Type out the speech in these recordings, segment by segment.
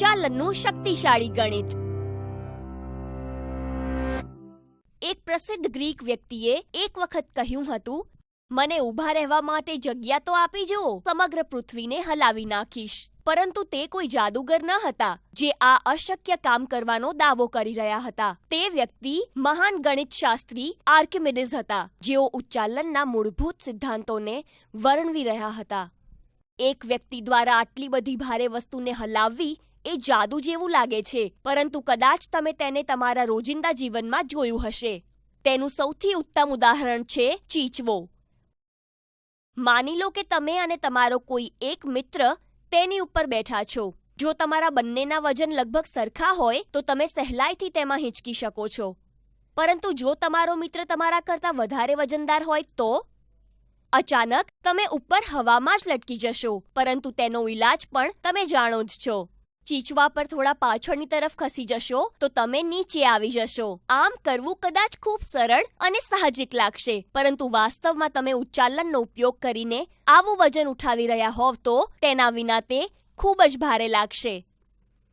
ઉચ્ચાલનનું શક્તિશાળી ગણિત. એક પ્રસિદ્ધ ગ્રીક વ્યક્તિએ એક વખત કહ્યું હતું, મને ઊભા રહેવા માટે જગ્યા તો આપી જુઓ, સમગ્ર પૃથ્વીને હલાવી નાખીશ. પરંતુ તે કોઈ જાદુગર ન હતા જે આ અશક્ય કામ કરવાનો દાવો કરી રહ્યા હતા. તે વ્યક્તિ મહાન ગણિતશાસ્ત્રી આર્કિમિડીઝ હતા, જેઓ ઉચ્ચાલનના મૂળભૂત સિદ્ધાંતોને વર્ણવી રહ્યા હતા. એક વ્યક્તિ દ્વારા આટલી બધી ભારે વસ્તુને હલાવવી એ જાદુ જેવું લાગે છે, પરંતુ કદાચ તમે તેને તમારા રોજિંદા જીવનમાં જોયું હશે. તેનું સૌથી ઉત્તમ ઉદાહરણ છે ચીચવો. માની લો કે તમે અને તમારો કોઈ એક મિત્ર તેની ઉપર બેઠા છો. જો તમારા બંનેના વજન લગભગ સરખા હોય તો તમે સહેલાઈથી તેમાં હિંચકી શકો છો. પરંતુ જો તમારો મિત્ર તમારા કરતાં વધારે વજનદાર હોય તો અચાનક તમે ઉપર હવામાં જ લટકી જશો. પરંતુ તેનો ઈલાજ પણ તમે જાણો જ છો. ચીચવા પર થોડા પાછળની તરફ ખસી જશો તો તમે નીચે આવી જશો. આમ કરવું કદાચ ખૂબ સરળ અને સાહજિક લાગશે, પરંતુ વાસ્તવમાં તમે ઉચ્ચાલનનો ઉપયોગ કરીને આવું વજન ઉઠાવી રહ્યા હોવ તો તેના વિના તે ખૂબ જ ભારે લાગશે.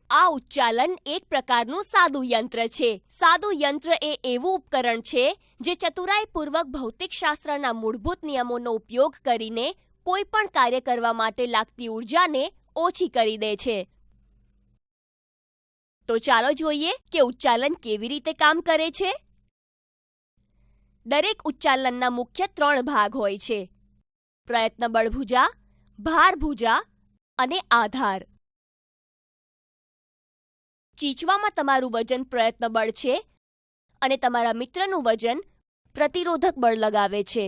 આ ઉચ્ચાલન એક પ્રકારનું સાદું યંત્ર છે. સાદું યંત્ર એ એવું ઉપકરણ છે જે ચતુરાઈપૂર્વક ભૌતિકશાસ્ત્રના મૂળભૂત નિયમોનો ઉપયોગ કરીને કોઈ પણ કાર્ય કરવા માટે લાગતી ઉર્જાને ઓછી કરી દે છે. તો ચાલો જોઈએ કે ઉચ્ચાલન કેવી રીતે કામ કરે છે. દરેક ઉચ્ચાલનના મુખ્ય 3 ભાગ હોય છે: પ્રયત્ન બળભુજા, ભારભુજા અને આધાર. ચીચવામાં તમારું વજન પ્રયત્ન બળ છે અને તમારા મિત્રનું વજન પ્રતિરોધક બળ લગાવે છે.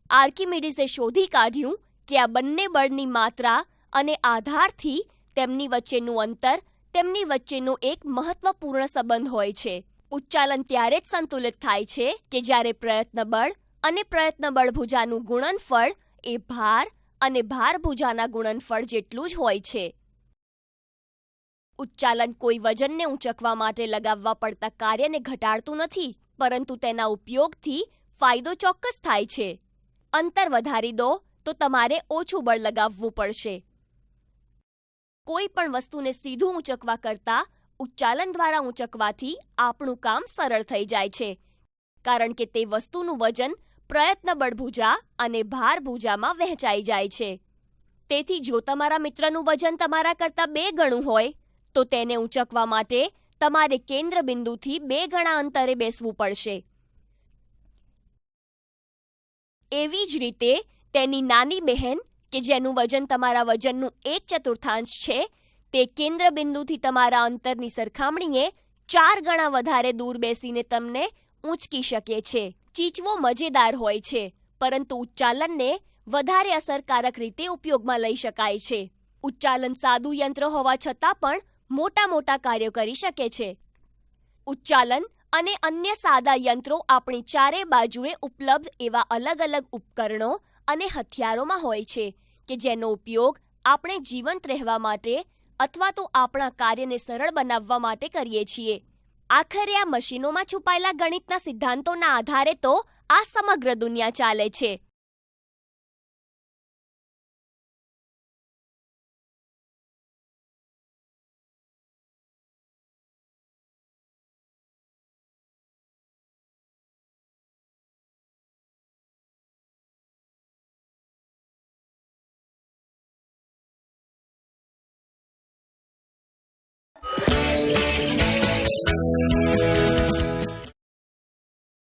આર્કિમિડીઝે શોધી કાઢ્યું કે આ બંને બળની માત્રા અને આધારથી તેમની વચ્ચેનું અંતર, તેમની વચ્ચેનો એક મહત્વપૂર્ણ સંબંધ હોય છે. ઉચ્ચાલન ત્યારે જ સંતુલિત થાય છે કે જ્યારે પ્રયત્ન બળ અને પ્રયત્ન બળભુજાનું ગુણનફળ એ ભાર અને ભારભુજાના ગુણનફળ જેટલું જ હોય છે. ઉચ્ચાલન કોઈ વજનને ઊંચકવા માટે લગાવવા પડતા કાર્યને ઘટાડતું નથી, પરંતુ તેના ઉપયોગથી ફાયદો ચોક્કસ થાય છે. અંતર વધારી દો તો તમારે ઓછું બળ લગાવવું પડશે. કોઈ પણ વસ્તુને સીધું ઊંચકવા કરતાં ઉચ્ચાલન દ્વારા ઊંચકવાથી આપણું કામ સરળ થઈ જાય છે, કારણ કે તે વસ્તુનું વજન પ્રયત્ન બળભુજા અને ભારભુજામાં વહેંચાઈ જાય છે. તેથી જો તમારા મિત્રનું વજન તમારા કરતાં 2 ગણું હોય તો તેને ઊંચકવા માટે તમારે કેન્દ્ર બિંદુથી 2 ગણા અંતરે બેસવું પડશે. એવી જ રીતે તેની નાની બહેન કે જેનું વજન તમારા વજનનું 1/4 છે, તે કેન્દ્ર બિંદુથી તમારા અંતરની સરખામણીએ 4 ગણા વધારે દૂર બેસીને તમને ઊંચકી શકે છે. ચીચવો મજેદાર હોય છે, પરંતુ ઉચ્ચાલનને વધારે અસરકારક રીતે ઉપયોગમાં લઈ શકાય છે. ઉચ્ચાલન સાદું યંત્ર હોવા છતાં પણ મોટા કાર્યો કરી શકે છે. ઉચ્ચાલન અને અન્ય સાદા યંત્રો આપણી ચારે બાજુએ ઉપલબ્ધ એવા અલગ-અલગ ઉપકરણો અને હથિયારોમાં હોય છે કે જેનો ઉપયોગ આપણે જીવંત રહેવા માટે અથવા તો આપણા કાર્યને સરળ બનાવવા માટે કરીએ છીએ. આખરે આ મશીનોમાં છુપાયેલા ગણિતના સિદ્ધાંતોના આધારે તો આ સમગ્ર દુનિયા ચાલે છે.